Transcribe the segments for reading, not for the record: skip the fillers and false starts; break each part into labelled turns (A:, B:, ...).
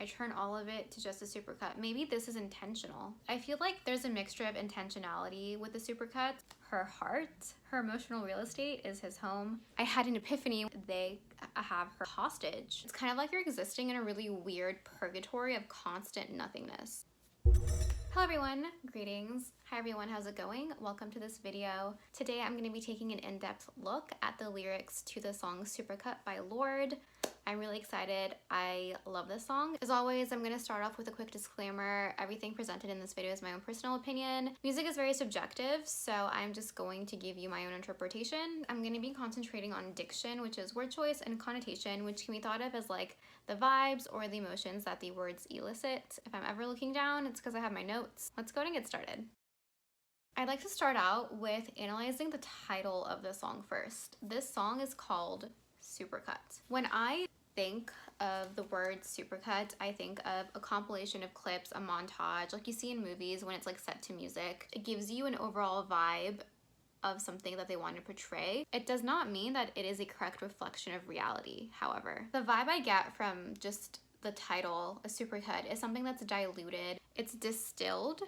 A: I turn all of it to just a supercut. Maybe this is intentional. I feel like there's a mixture of intentionality with the supercut. Her heart, her emotional real estate is his home. I had an epiphany. They have her hostage. It's kind of like you're existing in a really weird purgatory of constant nothingness. Hello everyone, greetings. Hi everyone, how's it going? Welcome to this video. Today I'm going to be taking an in-depth look at the lyrics to the song Supercut by Lorde. I'm really excited. I love this song. As always, I'm going to start off with a quick disclaimer. Everything presented in this video is my own personal opinion. Music is very subjective, so I'm just going to give you my own interpretation. I'm going to be concentrating on diction, which is word choice, and connotation, which can be thought of as like the vibes or the emotions that the words elicit. If I'm ever looking down, it's because I have my notes. Let's go and get started. I'd like to start out with analyzing the title of the song first. This song is called Supercut. When I think of the word supercut, I think of a compilation of clips, a montage, like you see in movies when it's like set to music. It gives you an overall vibe of something that they want to portray. It does not mean that it is a correct reflection of reality, however. The vibe I get from just the title, a supercut, is something that's diluted. It's distilled,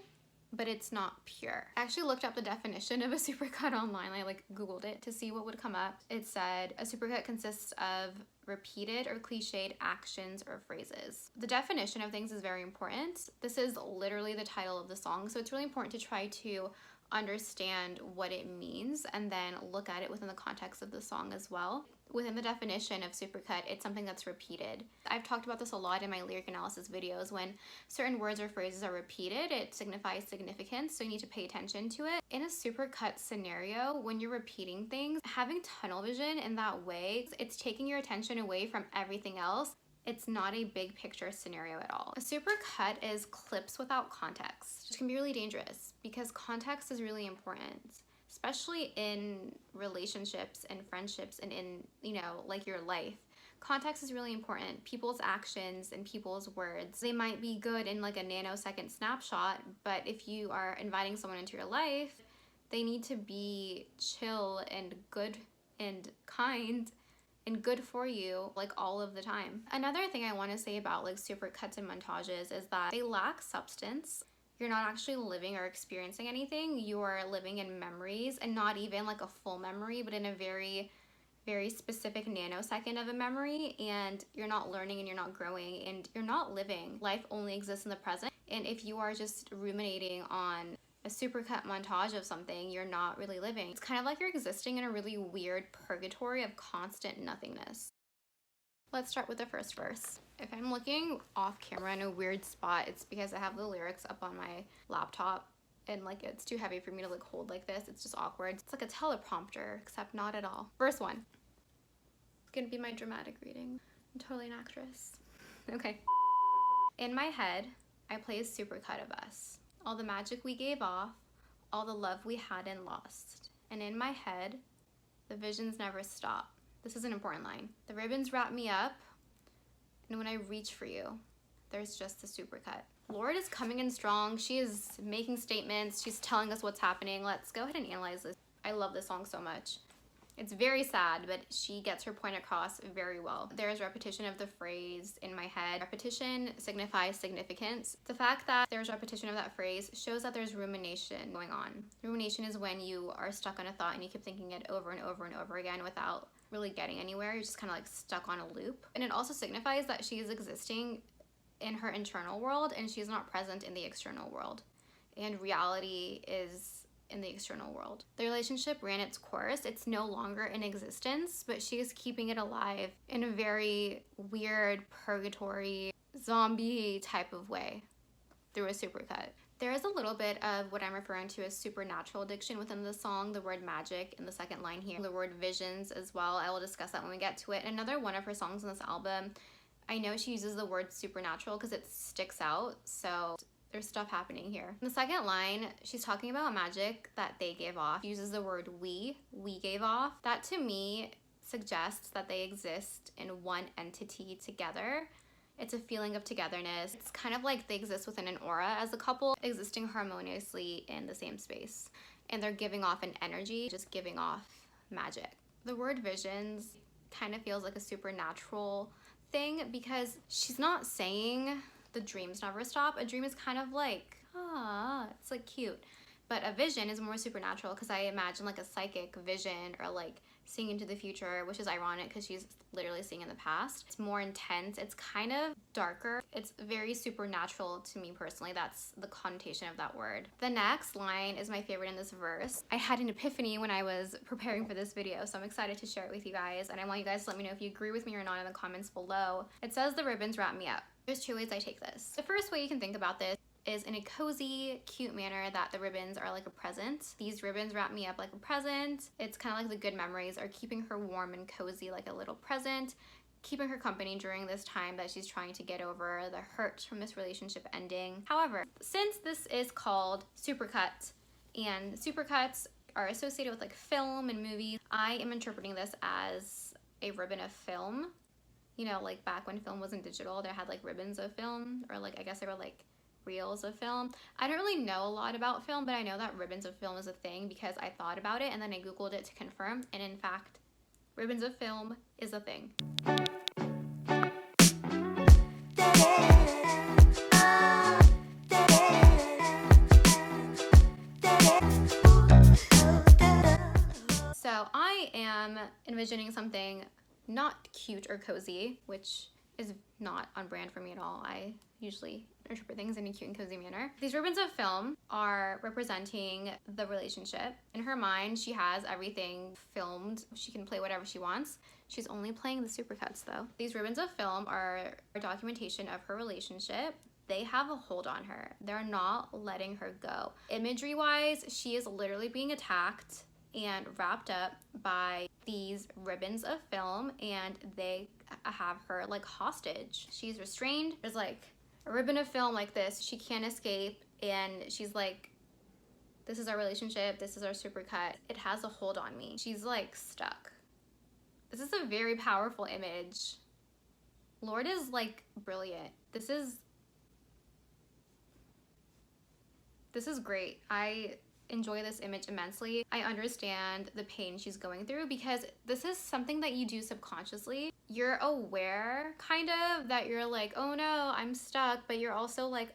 A: but it's not pure. I actually looked up the definition of a supercut online. I like Googled it to see what would come up. It said a supercut consists of repeated or cliched actions or phrases. The definition of things is very important. This is literally the title of the song, so it's really important to try to understand what it means and then look at it within the context of the song as well. Within the definition of supercut, it's something that's repeated. I've talked about this a lot in my lyric analysis videos. When certain words or phrases are repeated, it signifies significance, so you need to pay attention to it. In a supercut scenario, when you're repeating things, having tunnel vision in that way, it's taking your attention away from everything else. It's not a big picture scenario at all. A supercut is clips without context, which can be really dangerous because context is really important, especially in relationships and friendships and in, like your life. Context is really important. People's actions and people's words, they might be good in like a nanosecond snapshot, but if you are inviting someone into your life, they need to be chill and good and kind and good for you like all of the time. Another thing I want to say about like supercuts and montages is that they lack substance. You're not actually living or experiencing anything. You are living in memories, and not even like a full memory, but in a very, very specific nanosecond of a memory, and you're not learning and you're not growing and you're not living. Life only exists in the present, and if you are just ruminating on a supercut montage of something, you're not really living. It's kind of like you're existing in a really weird purgatory of constant nothingness. Let's start with the first verse. If I'm looking off camera in a weird spot, it's because I have the lyrics up on my laptop and like it's too heavy for me to like hold like this. It's just awkward. It's like a teleprompter, except not at all. Verse 1. It's gonna be my dramatic reading. I'm totally an actress. Okay. In my head, I play a supercut of us. All the magic we gave off, all the love we had and lost. And in my head, the visions never stop. This is an important line. The ribbons wrap me up, and when I reach for you, there's just a supercut. Lorde is coming in strong. She is making statements. She's telling us what's happening. Let's go ahead and analyze this. I love this song so much. It's very sad, but she gets her point across very well. There is repetition of the phrase in my head. Repetition signifies significance. The fact that there's repetition of that phrase shows that there's rumination going on. Rumination is when you are stuck on a thought and you keep thinking it over and over and over again without really getting anywhere. You're just kind of like stuck on a loop. And it also signifies that she is existing in her internal world and she's not present in the external world. And reality is in the external world. The relationship ran its course. It's no longer in existence, but she is keeping it alive in a very weird purgatory zombie type of way through a supercut. There is a little bit of what I'm referring to as supernatural diction within the song, the word magic in the second line here, the word visions as well. I will discuss that when we get to it. Another one of her songs on this album, I know she uses the word supernatural because it sticks out, so there's stuff happening here. In the second line, she's talking about magic that they gave off. She uses the word we gave off. That to me suggests that they exist in one entity together. It's a feeling of togetherness. It's kind of like they exist within an aura as a couple, existing harmoniously in the same space. And they're giving off an energy, just giving off magic. The word visions kind of feels like a supernatural thing, because she's not saying the dreams never stop. A dream is kind of like, it's like cute. But a vision is more supernatural, because I imagine like a psychic vision or like seeing into the future, which is ironic because she's literally seeing in the past. It's more intense. It's kind of darker. It's very supernatural to me personally. That's the connotation of that word. The next line is my favorite in this verse. I had an epiphany when I was preparing for this video, so I'm excited to share it with you guys, and I want you guys to let me know if you agree with me or not in the comments below. It says, the ribbons wrap me up. There's two ways I take this. The first way you can think about this is in a cozy, cute manner, that the ribbons are like a present. These ribbons wrap me up like a present. It's kind of like the good memories are keeping her warm and cozy like a little present, keeping her company during this time that she's trying to get over the hurt from this relationship ending. However, since this is called supercut, and supercuts are associated with like film and movies, I am interpreting this as a ribbon of film. You know, like back when film wasn't digital, they had like ribbons of film, or like, I guess they were like reels of film. I don't really know a lot about film, but I know that ribbons of film is a thing because I thought about it and then I googled it to confirm, and in fact, ribbons of film is a thing. So I am envisioning something not cute or cozy, which is not on brand for me at all. I usually interpret things in a cute and cozy manner. These ribbons of film are representing the relationship. In her mind, she has everything filmed. She can play whatever she wants. She's only playing the supercuts though. These ribbons of film are a documentation of her relationship. They have a hold on her. They're not letting her go. Imagery wise, she is literally being attacked and wrapped up by these ribbons of film, and they have her like hostage. She's restrained. There's like a ribbon of film like this. She can't escape, and she's like, this is our relationship. This is our supercut. It has a hold on me. She's like stuck. This is a very powerful image. Lorde is like brilliant. This is great. I enjoy this image immensely. I understand the pain she's going through, because this is something that you do subconsciously. You're aware kind of that you're like, oh no, I'm stuck, but you're also like,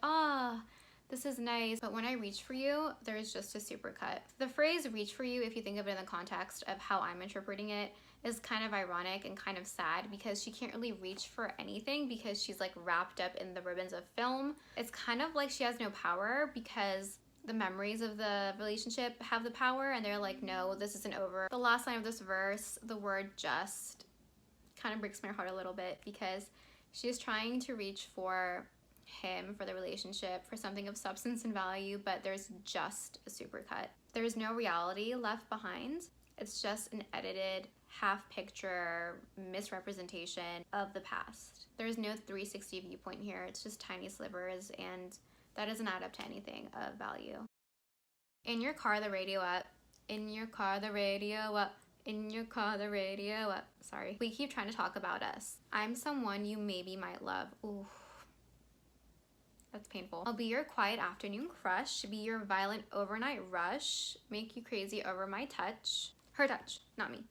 A: this is nice. But when I reach for you, there's just a supercut. The phrase reach for you, if you think of it in the context of how I'm interpreting it, is kind of ironic and kind of sad, because she can't really reach for anything because she's like wrapped up in the ribbons of film. It's kind of like she has no power, because the memories of the relationship have the power, and they're like, no, this isn't over. The last line of this verse, the word just, kind of breaks my heart a little bit, because she's trying to reach for him, for the relationship, for something of substance and value, but there's just a supercut. There's no reality left behind. It's just an edited half picture misrepresentation of the past. There's no 360 viewpoint here. It's just tiny slivers, and that doesn't add up to anything of value. In your car, the radio up. In your car, the radio up. In your car, the radio up. Sorry. We keep trying to talk about us. I'm someone you maybe might love. Ooh. That's painful. I'll be your quiet afternoon crush. Be your violent overnight rush. Make you crazy over my touch. Her touch, not me.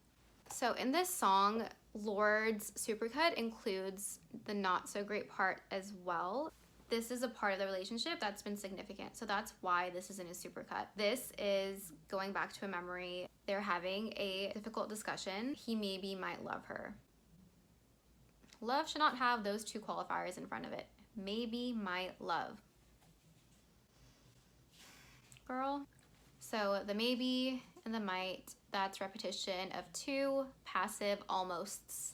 A: So in this song, Lorde's supercut includes the not so great part as well. This is a part of the relationship that's been significant, so that's why this is in a supercut. This is going back to a memory. They're having a difficult discussion. He maybe might love her. Love should not have those two qualifiers in front of it. Maybe might love. Girl. So the maybe and the might, that's repetition of two passive almosts.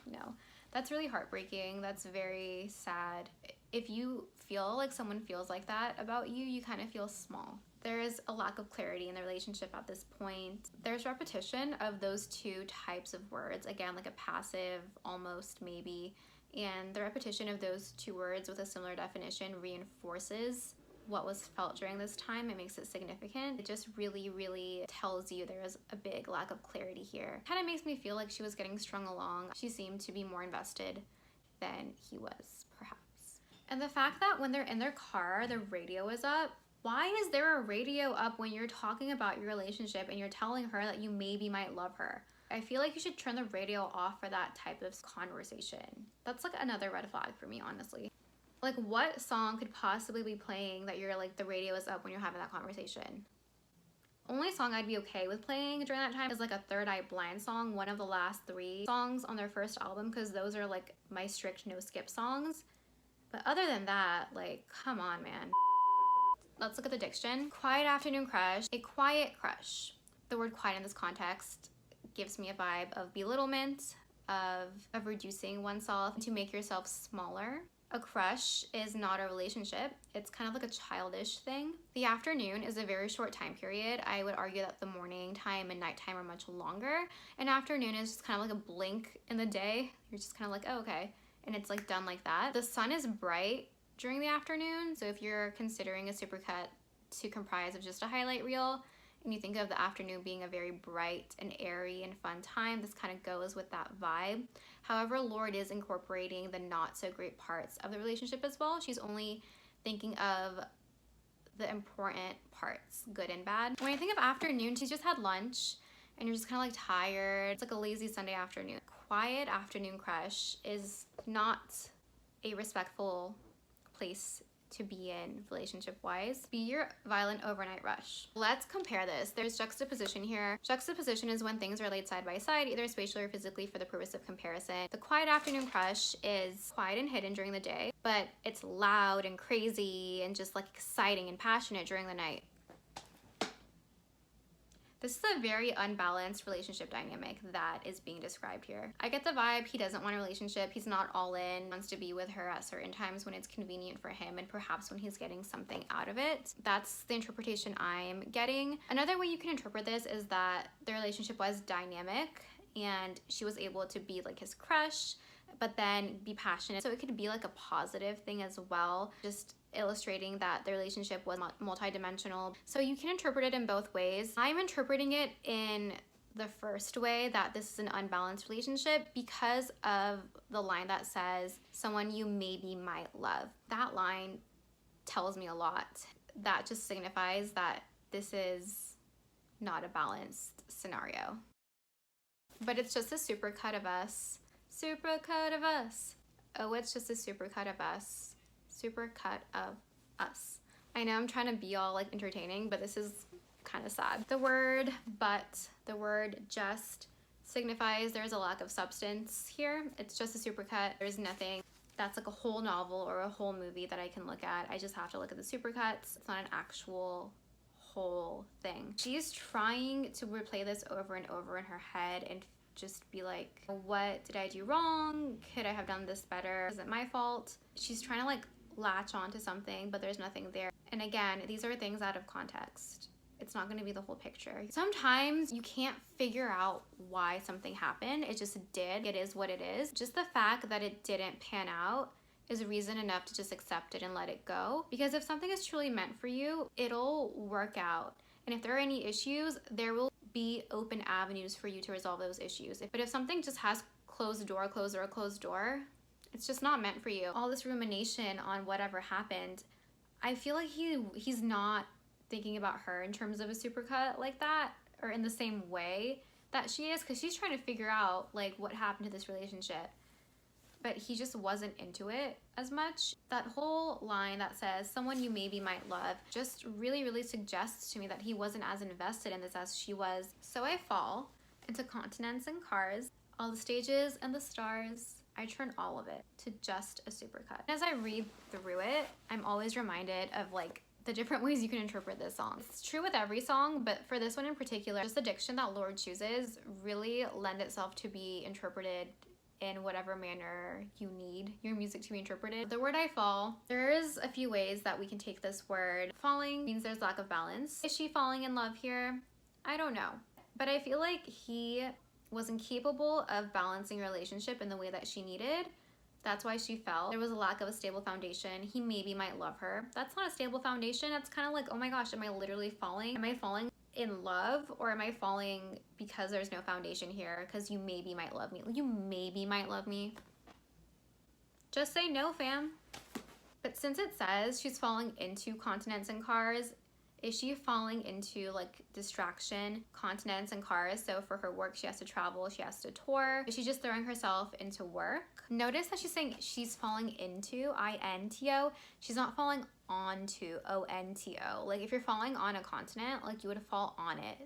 A: No. That's really heartbreaking. That's very sad. If you feel like someone feels like that about you, you kind of feel small. There is a lack of clarity in the relationship at this point. There's repetition of those two types of words. Again, like a passive, almost, maybe. And the repetition of those two words with a similar definition reinforces what was felt during this time. It makes it significant. It just really, really tells you there's a big lack of clarity here. Kind of makes me feel like she was getting strung along. She seemed to be more invested than he was, perhaps. And the fact that when they're in their car, the radio is up. Why is there a radio up when you're talking about your relationship and you're telling her that you maybe might love her? I feel like you should turn the radio off for that type of conversation. That's like another red flag for me, honestly. Like, what song could possibly be playing that you're like, the radio is up when you're having that conversation? Only song I'd be okay with playing during that time is like a Third Eye Blind song, one of the last 3 songs on their first album, because those are like my strict no skip songs. But other than that, like, come on, man. Let's look at the diction. Quiet afternoon crush. A quiet crush. The word quiet in this context gives me a vibe of belittlement, of reducing oneself to make yourself smaller. A crush is not a relationship. It's kind of like a childish thing. The afternoon is a very short time period. I would argue that the morning time and nighttime are much longer. An afternoon is just kind of like a blink in the day. You're just kind of like, oh, okay. And it's like done like that. The sun is bright during the afternoon. So if you're considering a supercut to comprise of just a highlight reel, and you think of the afternoon being a very bright and airy and fun time, this kind of goes with that vibe. However, Lorde is incorporating the not so great parts of the relationship as well. She's only thinking of the important parts, good and bad. When I think of afternoon, she's just had lunch and you're just kind of like tired. It's like a lazy Sunday afternoon. Quiet afternoon crush is not a respectful place to be in relationship-wise. Be your violent overnight rush. Let's compare this. There's juxtaposition here. Juxtaposition is when things are laid side by side, either spatially or physically, for the purpose of comparison. The quiet afternoon crush is quiet and hidden during the day, but it's loud and crazy and just like exciting and passionate during the night. This is a very unbalanced relationship dynamic that is being described here. I get the vibe he doesn't want a relationship. He's not all in, wants to be with her at certain times when it's convenient for him and perhaps when he's getting something out of it. That's the interpretation I'm getting. Another way you can interpret this is that the relationship was dynamic and she was able to be like his crush, but then be passionate. So it could be like a positive thing as well, just illustrating that the relationship was multidimensional. So you can interpret it in both ways. I'm interpreting it in the first way, that this is an unbalanced relationship, because of the line that says, someone you maybe might love. That line tells me a lot. That just signifies that this is not a balanced scenario. But it's just a supercut of us. Supercut of us. Oh, it's just a supercut of us. Supercut of us. I know I'm trying to be all like entertaining, but this is kind of sad. The word but, the word just signifies there's a lack of substance here. It's just a supercut. There's nothing that's like a whole novel or a whole movie that I can look at. I just have to look at the supercuts. It's not an actual whole thing. She's trying to replay this over and over in her head and just be like, what did I do wrong? Could I have done this better? Is it my fault? She's trying to like latch onto something, but there's nothing there. And again, these are things out of context. It's not going to be the whole picture. Sometimes you can't figure out why something happened. It just did. It is what it is. Just the fact that it didn't pan out is reason enough to just accept it and let it go. Because if something is truly meant for you, it'll work out. And if there are any issues, there will be open avenues for you to resolve those issues. But if something just has closed door, it's just not meant for you. All this rumination on whatever happened, I feel like he's not thinking about her in terms of a supercut like that, or in the same way that she is, because she's trying to figure out like what happened to this relationship. But he just wasn't into it as much. That whole line that says, someone you maybe might love, just really, really suggests to me that he wasn't as invested in this as she was. So I fall into continents and cars, all the stages and the stars. I turn all of it to just a supercut. As I read through it, I'm always reminded of like the different ways you can interpret this song. It's true with every song, but for this one in particular, just the diction that Lorde chooses really lend itself to be interpreted in whatever manner you need your music to be interpreted. The word I fall, there's a few ways that we can take this word. Falling means there's lack of balance. Is she falling in love here? I don't know. But I feel like he wasn't capable of balancing a relationship in the way that she needed. That's why she fell. There was a lack of a stable foundation. He maybe might love her. That's not a stable foundation. That's kind of like, oh my gosh, am I literally falling? Am I falling in love, or am I falling because there's no foundation here, because you maybe might love me? You maybe might love me. Just say no, fam. But since it says she's falling into continents and cars, Is she falling into like distraction, continents, and cars? So for her work, she has to travel, she has to tour. Is she just throwing herself into work? Notice that she's saying she's falling into, I-N-T-O. She's not falling onto, O-N-T-O. Like if you're falling on a continent, like you would fall on it.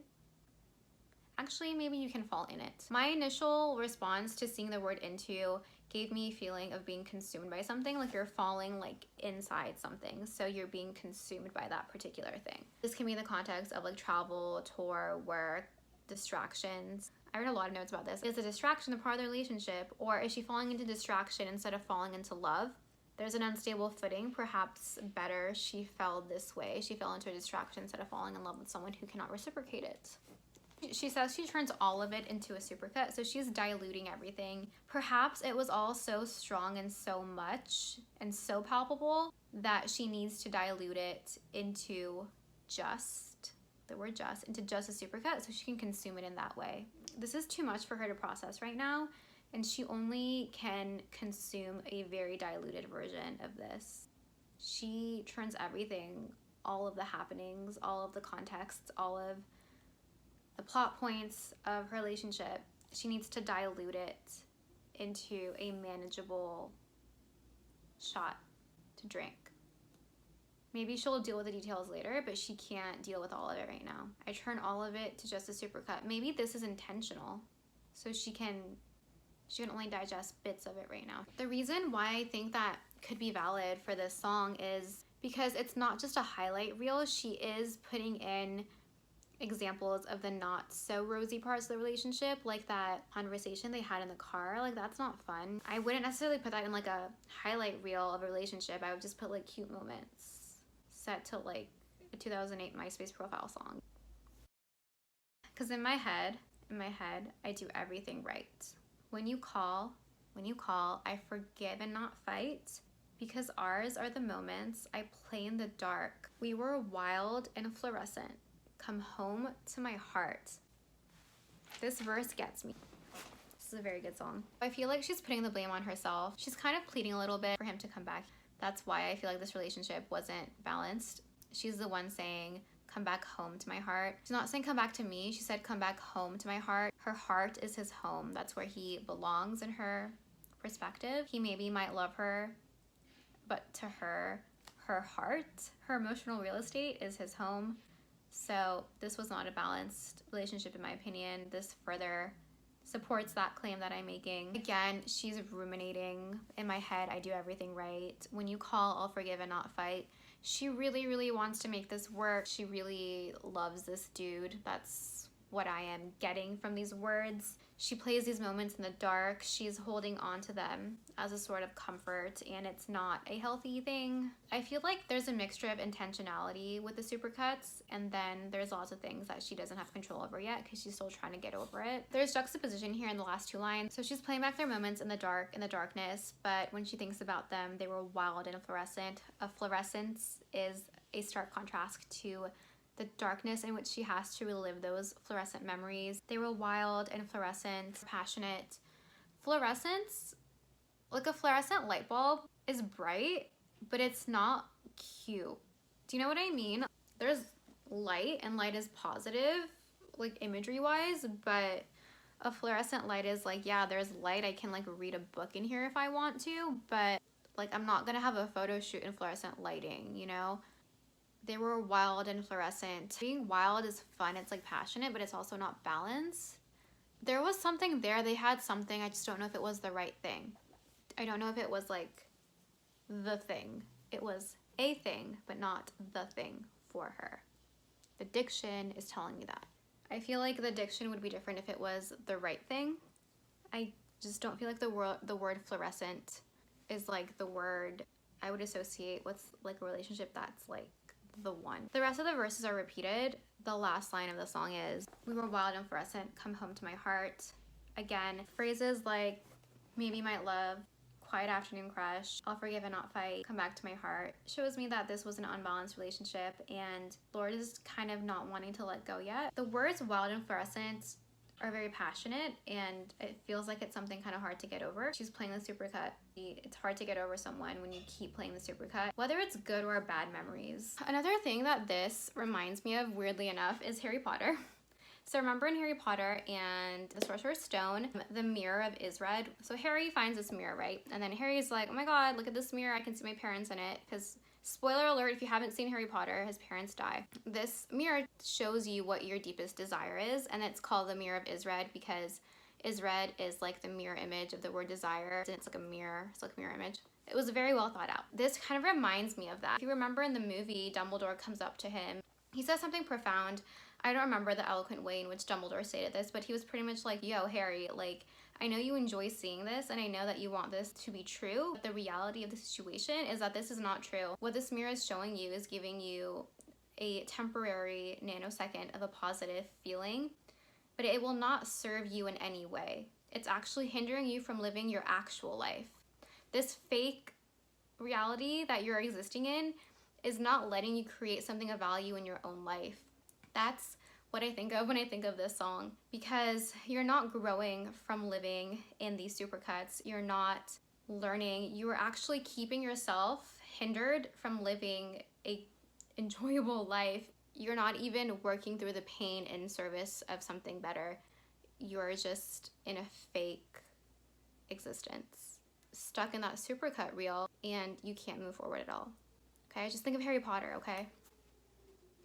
A: Actually, maybe you can fall in it. My initial response to seeing the word into gave me a feeling of being consumed by something, like you're falling like inside something, so you're being consumed by that particular thing. This can be in the context of like travel, tour, work, distractions. I read a lot of notes about this. Is a distraction a part of the relationship, or is she falling into distraction instead of falling into love? There's an unstable footing. Perhaps better she fell this way. She fell into a distraction instead of falling in love with someone who cannot reciprocate it. She says she turns all of it into a supercut, so she's diluting everything. Perhaps it was all so strong and so much and so palpable that she needs to dilute it into just, the word just, into just a supercut so she can consume it in that way. This is too much for her to process right now, and she only can consume a very diluted version of this. She turns everything, all of the happenings, all of the contexts, all of the plot points of her relationship, she needs to dilute it into a manageable shot to drink. Maybe she'll deal with the details later, but she can't deal with all of it right now. I turn all of it to just a supercut. Maybe this is intentional, so she can only digest bits of it right now. The reason why I think that could be valid for this song is because it's not just a highlight reel. She is putting in examples of the not so rosy parts of the relationship, like that conversation they had in the car. Like that's not fun. I wouldn't necessarily put that in like a highlight reel of a relationship. I would just put like cute moments set to like a 2008 MySpace profile song. Because in my head, I do everything right. When you call, I forgive and not fight, because ours are the moments I play in the dark. We were wild and fluorescent. Come home to my heart. This verse gets me. This is a very good song. I feel like she's putting the blame on herself. She's kind of pleading a little bit for him to come back. That's why I feel like this relationship wasn't balanced. She's the one saying, come back home to my heart. She's not saying come back to me. She said come back home to my heart. Her heart is his home. That's where he belongs in her perspective. He maybe might love her, but to her, her heart, her emotional real estate is his home. So this was not a balanced relationship in my opinion. This further supports that claim that I'm making. Again, she's ruminating. In my head, I do everything right. When you call, I'll forgive and not fight. She really, really wants to make this work. She really loves this dude. That's what I am getting from these words. She plays these moments in the dark. She's holding on to them as a sort of comfort, and it's not a healthy thing. I feel like there's a mixture of intentionality with the supercuts, and then there's lots of things that she doesn't have control over yet because she's still trying to get over it. There's juxtaposition here in the last two lines. So she's playing back their moments in the dark, in the darkness, but when she thinks about them, they were wild and fluorescent. A fluorescence is a stark contrast to the darkness in which she has to relive those fluorescent memories. They were wild and fluorescent, passionate. Fluorescence, like a fluorescent light bulb, is bright, but it's not cute. Do you know what I mean? There's light, and light is positive, like imagery-wise, but a fluorescent light is like, yeah, there's light. I can like read a book in here if I want to, but like I'm not gonna have a photo shoot in fluorescent lighting, you know? They were wild and fluorescent. Being wild is fun, it's like passionate, but it's also not balanced. There was something there, they had something, I just don't know if it was the right thing. I don't know if it was like the thing. It was a thing, but not the thing for her. The diction is telling me that. I feel like the diction would be different if it was the right thing. I just don't feel like the word fluorescent is like the word I would associate with like a relationship that's like the one. The rest of the verses are repeated. The last line of the song is, we were wild and fluorescent, come home to my heart. Again, phrases like, maybe my love, quiet afternoon crush, I'll forgive and not fight, come back to my heart, shows me that this was an unbalanced relationship and Lorde is kind of not wanting to let go yet. The words wild and fluorescent are very passionate, and it feels like it's something kind of hard to get over. She's playing the supercut. It's hard to get over someone when you keep playing the supercut, whether it's good or bad memories. Another thing that this reminds me of, weirdly enough, is Harry Potter. So remember in Harry Potter and the Sorcerer's Stone, the mirror of Isred. So Harry finds this mirror, right? And then Harry's like, oh my god, look at this mirror, I can see my parents in it. Because, spoiler alert, if you haven't seen Harry Potter, his parents die. This mirror shows you what your deepest desire is, and it's called the mirror of Isred because Isred is like the mirror image of the word desire, and it's like a mirror, it's like a mirror image. It was very well thought out. This kind of reminds me of that. If you remember in the movie, Dumbledore comes up to him. He says something profound. I don't remember the eloquent way in which Dumbledore stated this, but he was pretty much like, yo, Harry, like, I know you enjoy seeing this, and I know that you want this to be true, but the reality of the situation is that this is not true. What this mirror is showing you is giving you a temporary nanosecond of a positive feeling, but it will not serve you in any way. It's actually hindering you from living your actual life. This fake reality that you're existing in is not letting you create something of value in your own life. That's what I think of when I think of this song, because you're not growing from living in these supercuts. You're not learning. You are actually keeping yourself hindered from living a enjoyable life. You're not even working through the pain in service of something better. You're just in a fake existence, stuck in that supercut reel, and you can't move forward at all. Okay, just think of Harry Potter, okay?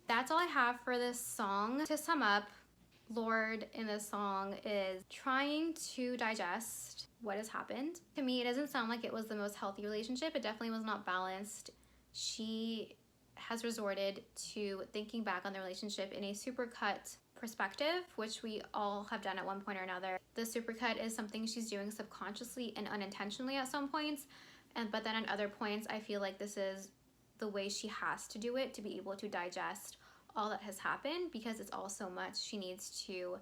A: That's all I have for this song. To sum up, Lorde in this song is trying to digest what has happened. To me, it doesn't sound like it was the most healthy relationship. It definitely was not balanced. She has resorted to thinking back on the relationship in a supercut perspective, which we all have done at one point or another. The supercut is something she's doing subconsciously and unintentionally at some points, but then at other points, I feel like this is the way she has to do it to be able to digest all that has happened, because it's all so much. She needs to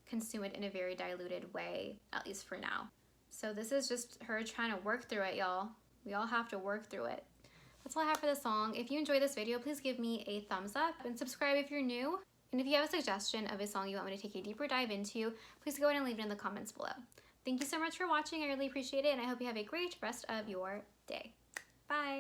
A: consume it in a very diluted way, at least for now. So this is just her trying to work through it, y'all. We all have to work through it. That's all I have for this song. If you enjoyed this video, please give me a thumbs up and subscribe if you're new. And if you have a suggestion of a song you want me to take a deeper dive into, please go ahead and leave it in the comments below. Thank you so much for watching. I really appreciate it, and I hope you have a great rest of your day. Bye.